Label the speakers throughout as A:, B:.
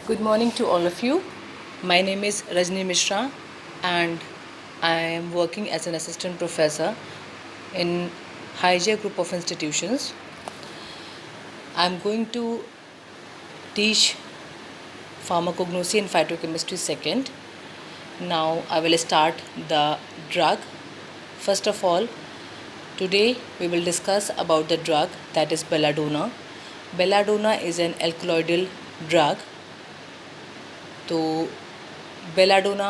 A: Good morning to all of you. My name is Rajni Mishra and I am working as an assistant professor in Hygia Group of Institutions. I am going to teach pharmacognosy and phytochemistry second. Now I will start the drug. First of all, today we will discuss about the drug that is belladonna. Belladonna is an alkaloidal drug. तो belladonna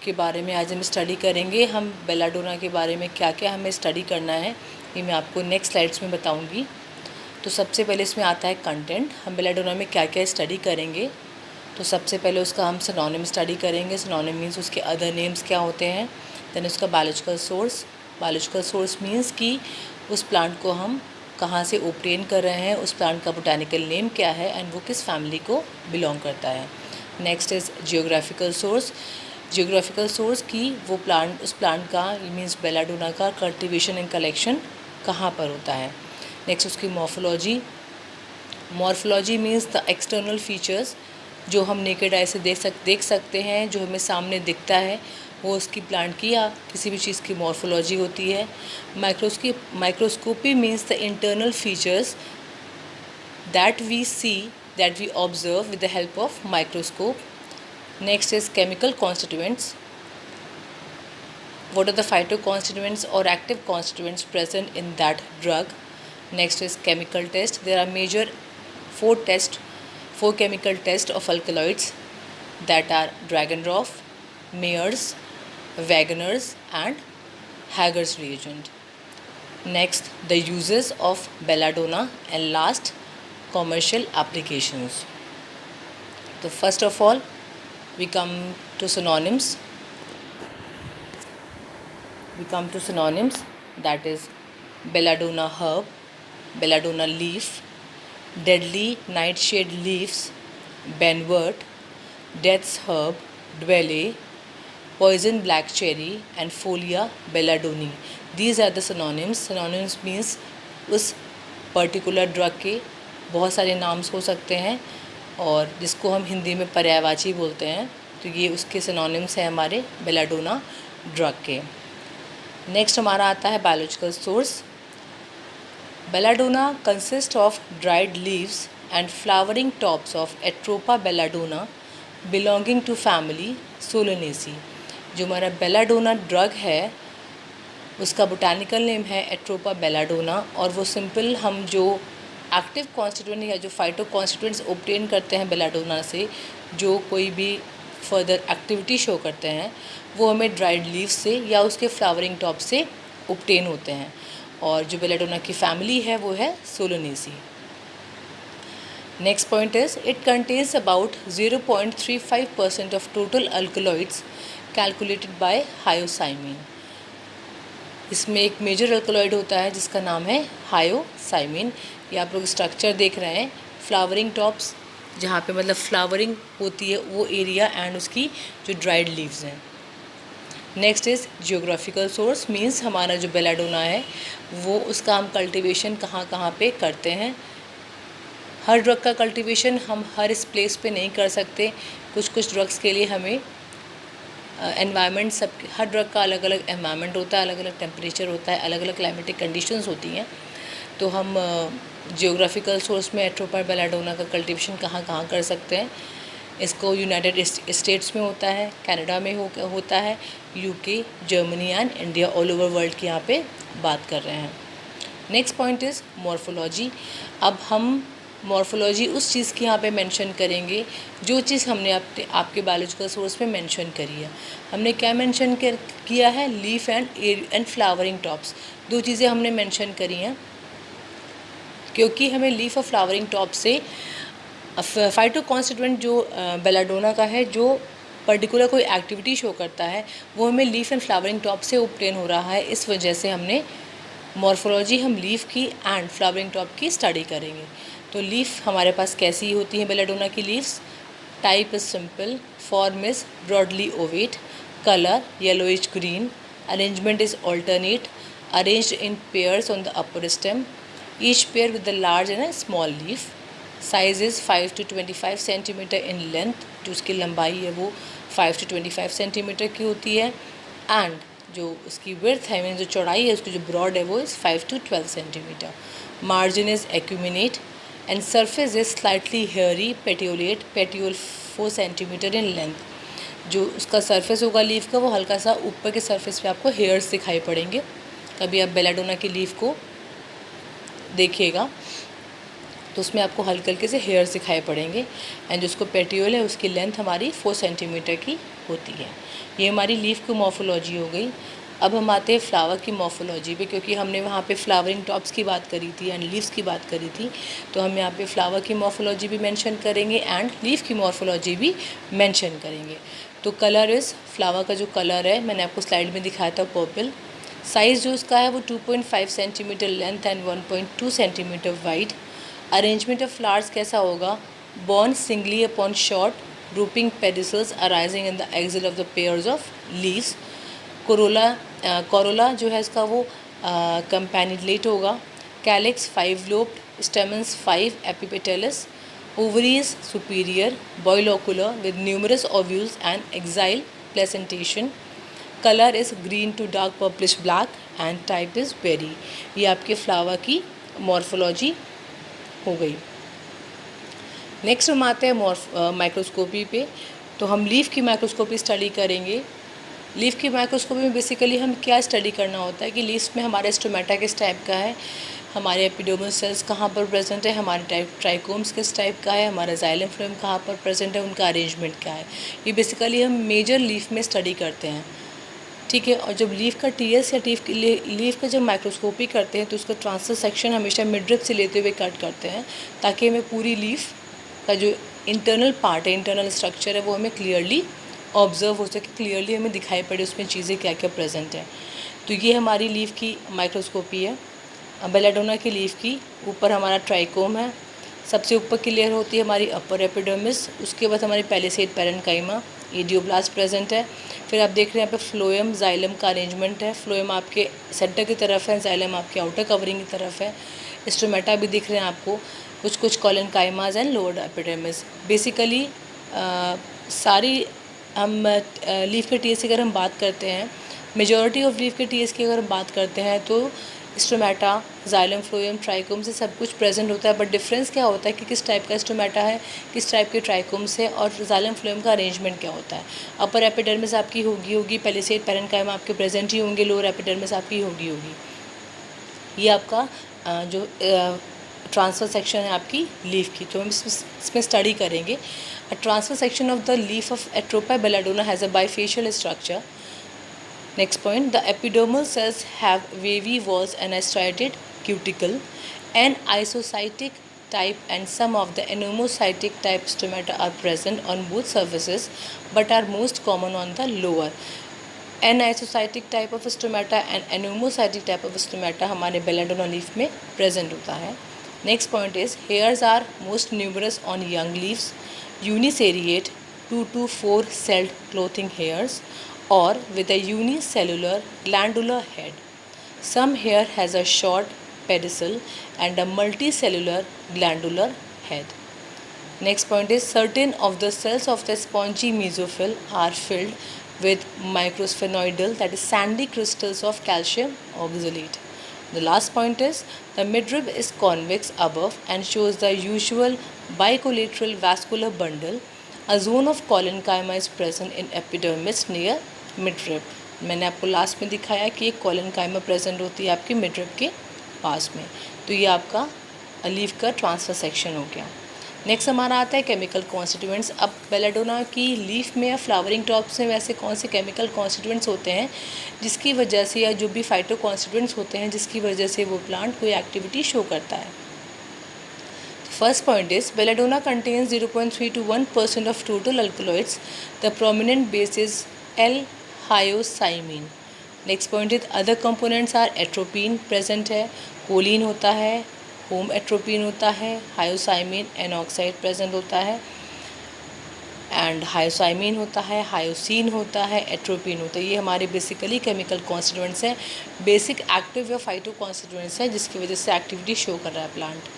A: के बारे में आज हम study करेंगे। हम belladonna के बारे में क्या क्या हमें स्टडी करना है ये मैं आपको नेक्स्ट स्लाइड्स में बताऊंगी। तो सबसे पहले इसमें आता है कंटेंट। हम बेलाडोना में क्या क्या स्टडी करेंगे। तो सबसे पहले उसका हम सिनोनिम स्टडी करेंगे। सिनोनिम मीन्स उसके अदर नेम्स क्या होते हैं। देन उसका biological source. Biological source means कि उस प्लांट को हम कहाँ से ऑब्टेन कर रहे हैं, उस प्लांट का बोटानिकल नेम क्या है एंड वो किस फैमिली को बिलोंग करता है। Next is geographical source. Geographical source की वो प्लांट, उस प्लांट का मीन्स बेलाडोना का कल्टीवेशन एंड कलेक्शन कहाँ पर होता है। नेक्स्ट उसकी morphology. Morphology means the external features जो हम नेकेड आई से देख सकते हैं, जो हमें सामने दिखता है, वो उसकी प्लांट की या किसी भी चीज़ की मॉर्फोलॉजी होती है। Microscopy means the internal features that we see, that we observe with the help of microscope. Next is chemical constituents. What are the phytoconstituents or active constituents present in that drug? Next is chemical test. There are major four chemical tests of alkaloids that are Dragonroff, Mayer's, Wegener's and Hager's reagent. Next, the uses of belladonna, and last, commercial applications. So first of all, we come to synonyms. That is belladonna herb, belladonna leaf, deadly nightshade leaves, benwort, death's herb, dwelle, poison black cherry and folia belladonni. These are the synonyms. Synonyms means उस particular drug के बहुत सारे नाम्स हो सकते हैं और जिसको हम हिंदी में पर्यायवाची बोलते हैं। तो ये उसके सिनोनिम्स हैं हमारे बेलाडोना ड्रग के। नेक्स्ट हमारा आता है biological source. Belladonna consist of dried leaves and flowering tops of Atropa belladonna belonging to family Solanaceae. जो हमारा बेलाडोना ड्रग है उसका बोटानिकल नेम है एट्रोपा बेलाडोना और वो सिंपल हम जो एक्टिव कॉन्स्टिट्यूएंट या जो फाइटो कॉन्स्टिट्यूएंट्स ऑब्टेन करते हैं बेलाडोना से, जो कोई भी फर्दर एक्टिविटी शो करते हैं, वो हमें ड्राइड लीव्स से या उसके फ्लावरिंग टॉप से ऑब्टेन होते हैं। और जो बेलाडोना की फैमिली है वो है Solanaceae. Next point is it contains about 0.35% of total alkaloids calculated by hyoscyamine. इसमें एक मेजर अल्कलॉइड होता है जिसका नाम है हायोसाइमिन। ये आप लोग स्ट्रक्चर देख रहे हैं, फ्लावरिंग टॉप्स जहाँ पे मतलब फ्लावरिंग होती है वो एरिया एंड उसकी जो ड्राइड लीव्स हैं। Next is geographical source means हमारा जो बेलाडोना है वो उसका हम कल्टीवेशन कहाँ कहाँ पे करते हैं। हर ड्रग का कल्टीवेशन हम हर इस प्लेस पे नहीं कर सकते। कुछ ड्रग्स के लिए हमें एनवायरनमेंट, सब हर ड्रग का अलग अलग एनवायरनमेंट होता है, अलग अलग टेम्परेचर होता है, अलग अलग क्लाइमेटिक कंडीशंस होती हैं। तो हम जियोग्राफिकल सोर्स में एट्रोपा बेलाडोना का कल्टीवेशन कहाँ कहाँ कर सकते हैं। इसको यूनाइटेड स्टेट्स में होता है, कनाडा में होता है, UK, Germany and India, all over world की यहाँ पे बात कर रहे हैं। Next point is morphology. अब हम मॉर्फोलॉजी उस चीज़ की यहाँ पे मेंशन करेंगे जो चीज़ हमने आपके बायोलॉजिकल सोर्स में मेंशन करी है। हमने क्या मेंशन किया है, लीफ एंड फ्लावरिंग टॉप्स, दो चीज़ें हमने मेंशन करी हैं क्योंकि हमें लीफ और फ्लावरिंग टॉप से फाइटो कॉन्स्टिट्यूएंट जो बेलाडोना का है, जो पर्टिकुलर कोई एक्टिविटी शो करता है, वो हमें लीफ एंड फ्लावरिंग टॉप से ऑब्टेन हो रहा है। इस वजह से हमने मॉर्फोलॉजी हम लीफ की एंड फ्लावरिंग टॉप की स्टडी करेंगे। तो लीफ हमारे पास कैसी होती है बेलाडोना की leaves. Type is simple, form is broadly Ovett, colour yellowish green, arrangement is alternate, arranged in pairs on the upper stem, each pair with a large and a small leaf, size is 5 to 25 centimetre in length, जो उसकी लंबाई है वो 5 to 25 centimetre की होती है। And जो उसकी विड्थ है, मीन जो चौड़ाई है उसकी जो ब्रॉड है वो is 5 to 12 centimetre. Margin is acuminate and surface is slightly hairy petiolate, petiole 4 centimetre in length. जो उसका सरफेस होगा लीफ का वो हल्का सा ऊपर के सरफेस पे आपको हेयर्स दिखाई पड़ेंगे। कभी आप बेलाडोना की लीफ को देखिएगा तो उसमें आपको हल्के हल्के से हेयर्स दिखाई पड़ेंगे। एंड जो उसको पेटियोल है उसकी लेंथ हमारी 4 सेंटीमीटर की होती है। ये हमारी लीफ की मॉर्फोलॉजी हो गई। अब हम आते हैं फ्लावर की मॉर्फोलॉजी पे, क्योंकि हमने वहाँ पे फ्लावरिंग टॉप्स की बात करी थी एंड लीव्स की बात करी थी, तो हम यहाँ पे फ्लावर की मॉर्फोलॉजी भी मेंशन करेंगे एंड लीफ की मॉर्फोलॉजी भी मेंशन करेंगे। तो कलर इज़, फ्लावर का जो कलर है मैंने आपको स्लाइड में दिखाया था पर्पल। साइज़ जो उसका है वो 2.5 centimetre length and 1.2 centimetre wide. Arrangement of flowers कैसा होगा? Borne singly upon short drooping pedicels arising in the axil of the pairs of leaves. Corolla जो है इसका वो कंपैनिलेट होगा। Calyx 5 lobed, stamens 5 epipetalous, ovaries superior, bilocular with numerous ovules and axile placentation. Color is green to dark purplish black and type is berry. ये आपके flower की morphology हो गई। नेक्स्ट हम आते हैं माइक्रोस्कोपी पे। तो हम लीफ की माइक्रोस्कोपी स्टडी करेंगे। लीफ की माइक्रोस्कोपी में बेसिकली हम क्या स्टडी करना होता है कि लीफ में हमारे स्टोमेटा किस टाइप का है, हमारे एपिडर्मल सेल्स कहाँ पर प्रेजेंट है, हमारे ट्राइकोम्स किस टाइप का है, हमारा जाइलम फ्लोएम कहाँ पर प्रेजेंट है, उनका अरेंजमेंट क्या है। ये बेसिकली हम मेजर लीफ में स्टडी करते हैं, ठीक है। और जब लीफ का टीएस या लीफ का जब माइक्रोस्कोपी करते हैं तो उसका ट्रांसफर सेक्शन हमेशा मिडरिप से लेते हुए कट करते हैं, ताकि हमें पूरी लीफ का जो इंटरनल पार्ट है, इंटरनल स्ट्रक्चर है, वो हमें क्लियरली ऑब्जर्व हो सके, क्लियरली हमें दिखाई पड़े उसमें चीज़ें क्या क्या प्रेजेंट है। तो ये हमारी लीफ की माइक्रोस्कोपी है। बेलाडोना की लीफ की ऊपर हमारा ट्राइकोम है, सबसे ऊपर की लेयर होती है हमारी अपर एपिडर्मिस, उसके बाद हमारी पैलिसेड पैरेन्काइमा, एडियोब्लास्ट प्रेजेंट है। फिर आप देख रहे हैं यहाँ पे फ्लोएम जाइलम का अरेंजमेंट है। फ्लोएम आपके सेंटर की तरफ है, जाइलम आपके आउटर कवरिंग की तरफ है। स्टोमेटा भी दिख रहे हैं आपको, कुछ कुछ कॉलनकाइमाज एंड लोअर एपिडर्मिस। बेसिकली सारी हम लीफ के टीएस की अगर हम बात करते हैं, मेजॉरिटी ऑफ लीफ के टीएस की अगर हम बात करते हैं तो स्टोमेटा, जाइलम, फ्लोएम, ट्राइकोम से सब कुछ प्रेजेंट होता है। बट डिफरेंस क्या होता है कि किस टाइप का स्टोमेटा है, किस टाइप के ट्राइकोम्स है और जाइलम फ्लोएम का अरेंजमेंट क्या होता है। अपर एपिडर्मिस आपकी होगी, पैलिसेड पैरेन्काइमा आपके प्रेजेंट ही होंगे, लोअर एपिडर्मिस आपकी होगी। ये आपका जो ट्रांसफर सेक्शन है आपकी लीफ की, तो हम इसमें स्टडी करेंगे। A transfer section of the leaf of Atropa belladonna has a bifacial structure. Next point, the epidermal cells have wavy walls and a striated cuticle. An isocytic type and some of the anemocytic type stomata are present on both surfaces but are most common on the lower. Anisocytic type of stomata and anemocytic type of stomata हमारे belladonna leaf में present होता है। Next point is hairs are most numerous on young leaves, uniseriate 2 to 4 celled clothing hairs or with a unicellular glandular head. Some hair has a short pedicel and a multicellular glandular head. Next point is certain of the cells of the spongy mesophyll are filled with microsphenoidal, that is sandy crystals of calcium oxalate. The last point is the midrib is convex above and shows the usual bicollateral vascular bundle. A zone of collenchyma is present in epidermis near midrib. मैंने आपको last में दिखाया कि एक collenchyma present होती है आपकी midrib के पास में। तो ये आपका लीफ का ट्रांसफर सेक्शन हो गया। नेक्स्ट हमारा आता है केमिकल कॉन्स्टिट्यूएंट्स। अब बेलाडोना की लीफ में या फ्लावरिंग टॉप्स में वैसे कौन से केमिकल कॉन्स्टिट्यूएंट्स होते हैं जिसकी वजह से, या जो भी फाइटो कॉन्स्टिट्यूएंट्स होते हैं जिसकी वजह से वो प्लांट कोई एक्टिविटी शो करता है। First point is belladonna contains 0.3 to 1% of total alkaloids. The prominent base is L-hyoscyamin. Next point is other components are atropine present है, choline होता है, होम एट्रोपिन होता है, हायोसाइमिन एनऑक्साइड प्रेजेंट होता है एंड हायोसाइमिन होता है, हायोसिन होता है, एट्रोपिन होता है। ये हमारे बेसिकली केमिकल कॉन्स्टिट्यूएंट्स हैं, बेसिक एक्टिव या फाइटो कॉन्स्टिट्यूएंट्स हैं जिसकी वजह से एक्टिविटी शो कर रहा है plant.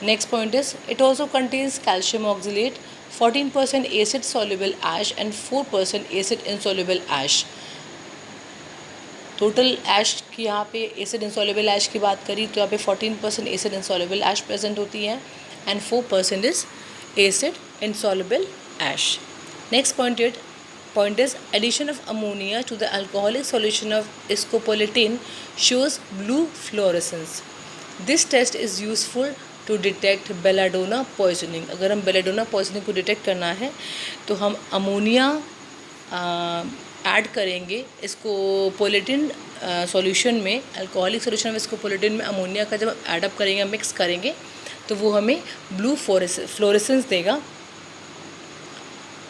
A: Next point is it also contains calcium oxalate, 14% acid soluble ash and 4% acid insoluble ash. Total ऐश की यहाँ पे एसिड इंसॉल्युबल ऐश की बात करी तो यहाँ पे 14% एसिड इंसॉल्युबल ऐश प्रेजेंट होती है and 4% is acid insoluble ash. Next point is addition of ammonia to the alcoholic solution of scopolamine shows blue fluorescence. This test is useful to detect belladonna poisoning. अगर हम belladonna poisoning को detect करना है तो हम ammonia add करेंगे स्कोपोलेटिन solution में, alcoholic solution में स्कोपोलेटिन में अमोनिया का जब एडअप करेंगे, मिक्स करेंगे तो वो हमें ब्लू फ्लोरेसेंस देगा.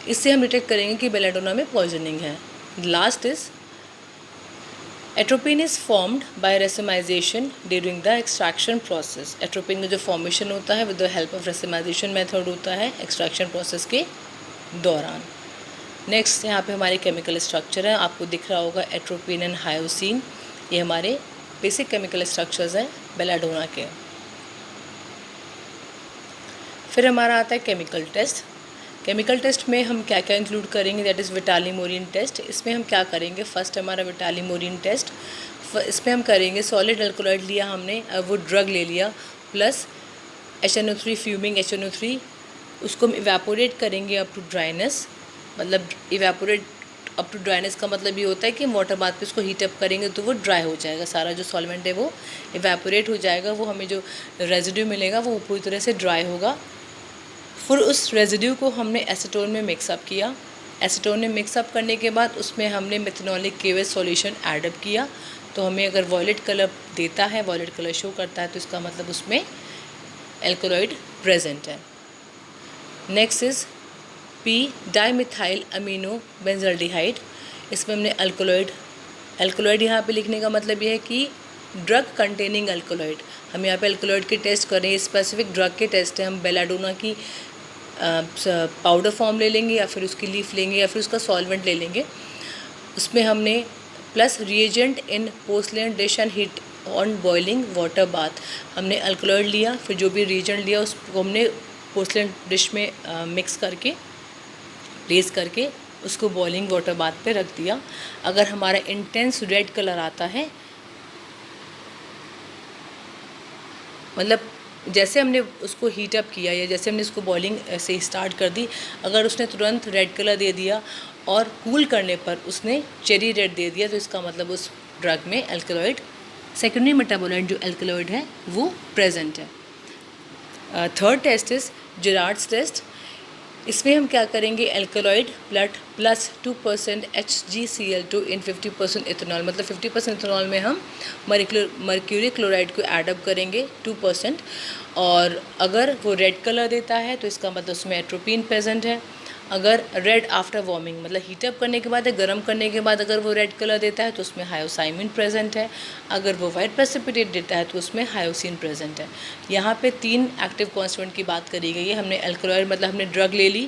A: इससे हम डिटेक्ट करेंगे कि बेलाडोना में पॉइजनिंग है. Last is atropine is formed by racemisation during the extraction process. Atropine का जो फॉर्मेशन होता है with the help of racemisation method होता है एक्सट्रैक्शन प्रोसेस के दौरान. नेक्स्ट यहाँ पे हमारे केमिकल स्ट्रक्चर है, आपको दिख रहा होगा एट्रोपिन एंड हायोसिन. ये हमारे बेसिक केमिकल स्ट्रक्चर्स हैं बेलाडोना के. फिर हमारा आता है केमिकल टेस्ट. केमिकल टेस्ट में हम क्या क्या इंक्लूड करेंगे, दैट इज़ विटालिमोरिन टेस्ट. इसमें हम क्या करेंगे, फर्स्ट हमारा विटालिमोरिन टेस्ट. इसमें हम करेंगे सॉलिड अल्कोलाइड लिया हमने, वो ड्रग ले लिया प्लस HNO3 फ्यूमिंग HNO3, उसको हम इवेपोरेट करेंगे अप टू ड्राइनेस. मतलब इवेपोरेट अप टू ड्राइनेस का मतलब ये होता है कि हम वाटर बाथ पे इसको हीट अप करेंगे तो वो ड्राई हो जाएगा, सारा जो सॉल्वेंट है वो इवेपोरेट हो जाएगा, वो हमें जो रेजिड्यू मिलेगा वो पूरी तरह से ड्राई होगा. फिर उस रेजिड्यू को हमने एसीटोन में मिक्सअप किया. एसीटोन में मिक्सअप करने के बाद उसमें हमने मेथनॉलिक KOH सॉल्यूशन एडअप किया. तो हमें अगर वॉयलेट कलर देता है, वॉयलेट कलर शो करता है तो इसका मतलब उसमें एल्कोलॉइड प्रेजेंट है. Next is P dimethyl amino benzaldehyde. इसमें हमने अल्कोलॉइड यहाँ पे लिखने का मतलब ये है कि ड्रग कंटेनिंग अल्कोलॉइड. हम यहाँ पे अल्कोलॉइड के टेस्ट कर रहे हैं, स्पेसिफिक ड्रग के टेस्ट है. हम बेलाडोना की पाउडर फॉर्म ले लेंगे या फिर उसकी लीफ लेंगे या फिर उसका सॉल्वेंट ले लेंगे. उसमें हमने plus reagent in porcelain dish and heat on boiling water bath. हमने अल्कोलॉइड लिया, फिर जो भी रिएजेंट लिया उसको हमने पोर्सलेन डिश में मिक्स करके प्लेस करके उसको बॉइलिंग वाटर बाथ पे रख दिया. अगर हमारा इंटेंस रेड कलर आता है, मतलब जैसे हमने उसको हीट अप किया या जैसे हमने उसको बॉइलिंग से स्टार्ट कर दी, अगर उसने तुरंत रेड कलर दे दिया और कूल करने पर उसने चेरी रेड दे दिया तो इसका मतलब उस ड्रग में अल्कलॉइड, सेकेंडरी मेटाबोलाइट जो अल्कलॉइड है वो प्रेजेंट है. Third test is Gerrard's test. इसमें हम क्या करेंगे, alkaloid blood plus 2% HgCl2 in 50% ethanol. मतलब 50% इथेनॉल में हम मर्क्यूरी क्लोराइड को एडअप करेंगे 2%. और अगर वो रेड कलर देता है तो इसका मतलब उसमें एट्रोपिन प्रेजेंट है. अगर रेड आफ्टर वार्मिंग मतलब हीटअप करने के बाद या गर्म करने के बाद अगर वो रेड कलर देता है तो उसमें हायोसाइमिन प्रेजेंट है. अगर वो वाइट प्रेसिपिटेट देता है तो उसमें हायोसिन प्रेजेंट है. यहाँ पे 3 एक्टिव कॉन्स्टिट्यूएंट की बात करी गई है. हमने अल्कलॉइड मतलब हमने ड्रग ले ली,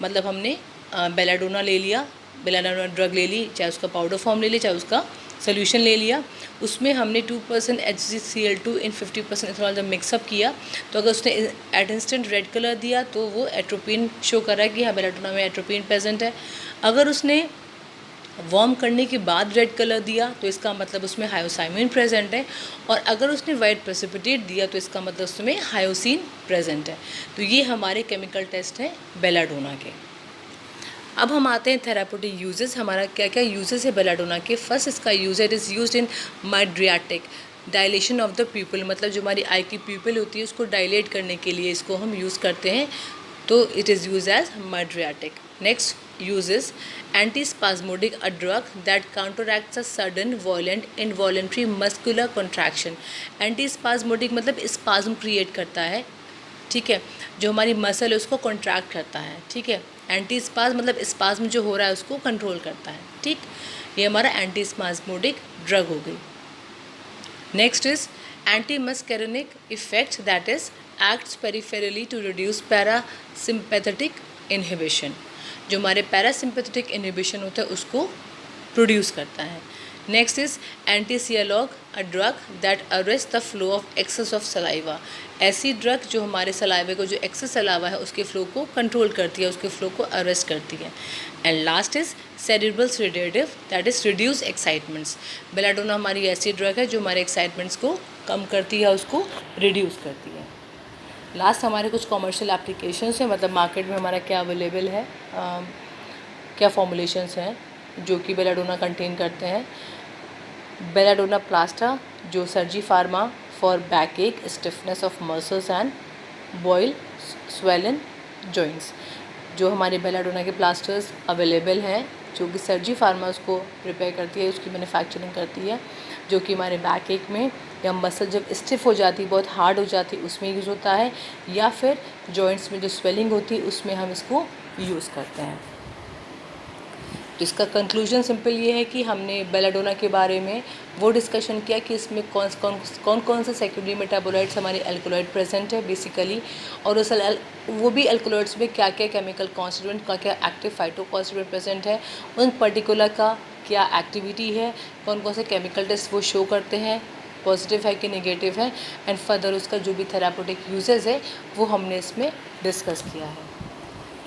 A: मतलब हमने बेलाडोना ले लिया, बेलाडोना ड्रग ले ली, चाहे उसका पाउडर फॉर्म ले ली चाहे उसका सोल्यूशन ले लिया. उसमें हमने 2% HgCl2 इन 50% इथेनॉल जब मिक्सअप किया तो अगर उसने एट इंस्टेंट रेड कलर दिया तो वो एट्रोपिन शो कर रहा है कि हाँ बेलाडोना में एट्रोपिन प्रेजेंट है. अगर उसने वार्म करने के बाद रेड कलर दिया तो इसका मतलब उसमें हायोसाइमिन प्रेजेंट है. और अगर उसने वाइट प्रेसिपिटेट दिया तो इसका मतलब उसमें हायोसिन प्रेजेंट है. तो ये हमारे केमिकल टेस्ट हैं बेलाडोना के. अब हम आते हैं थेरापेटिक यूजेस. हमारा क्या क्या यूजेस है बेलाडोना के. फर्स्ट इसका यूज है, it is used in mydriatic dilation of the प्यूपिल. मतलब जो हमारी आई की प्यूपिल होती है उसको डायलेट करने के लिए इसको हम यूज़ करते हैं, तो it is use as mydriatic. Next use is anti spasmodic, a drug that counteracts a sudden violent involuntary muscular contraction. Anti spasmodic मतलब स्पाज्म क्रिएट करता है, ठीक है, जो हमारी मसल है उसको कॉन्ट्रैक्ट करता है, ठीक है. एंटी स्पाज्म मतलब स्पाज्म जो हो रहा है उसको कंट्रोल करता है, ठीक. ये हमारा एंटी स्पाज्मोडिक ड्रग हो गई. Next is anti muscarinic effect, that is acts peripherally to reduce parasympathetic inhibition. जो हमारे पैरासिम्पैथेटिक इनहिबिशन होता है उसको प्रोड्यूस करता है. Next is antisialagogue, a drug that arrest the flow of excess of saliva. ऐसी ड्रग जो हमारे सलाइवे को जो एक्सेस सलाइवा है उसके फ्लो को कंट्रोल करती है, उसके फ्लो को अरेस्ट करती है। And last is cerebral sedative that is reduce excitements. Belladonna हमारी ऐसी ड्रग है जो हमारे एक्साइटमेंट्स को कम करती है, उसको रिड्यूस करती है। लास्ट हमारे कुछ कॉमर्शियल एप्लीकेशंस हैं, मतलब मार्केट में हमारा क्या अवेलेबल है, क्या फॉर्मुलेशंस हैं जो कि बेलाडोना कंटेन करते हैं। बेलाडोना प्लास्टा जो सर्जी फार्मा for backache, stiffness of muscles and boil swollen joints. जो हमारे बेलाडोना के प्लास्टर्स अवेलेबल हैं जो कि सर्जी फार्मा उसको प्रिपेयर करती है, उसकी मैन्युफैक्चरिंग करती है, जो कि हमारे बैक एक में या मसल जब स्टिफ हो जाती, बहुत हार्ड हो जाती, उसमें यूज़ होता है, या फिर जॉइंट्स में जो स्वेलिंग होती है उसमें हम इसको यूज़ करते हैं। तो इसका कंक्लूजन सिंपल ये है कि हमने बेलाडोना के बारे में वो डिस्कशन किया कि इसमें कौन कौन से सेकेंडरी मेटाबोलाइट्स हमारे अल्कोलॉइड प्रेजेंट है बेसिकली, और उस वो भी अल्कोलॉइड्स में क्या क्या केमिकल कॉन्स्टिट्यूएंट, क्या क्या एक्टिव फाइटो कॉन्स्टिट्यूएंट प्रेजेंट है, उन पर्टिकुलर का क्या एक्टिविटी है, कौन कौन से केमिकल टेस्ट वो शो करते हैं, पॉजिटिव है कि नेगेटिव है, एंड फर्दर उसका जो भी थेरापेटिक यूजेस है वो हमने इसमें डिस्कस किया है।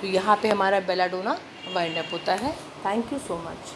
A: तो यहाँ पे हमारा बेलाडोना वाइंड अप होता है। Thank you so much.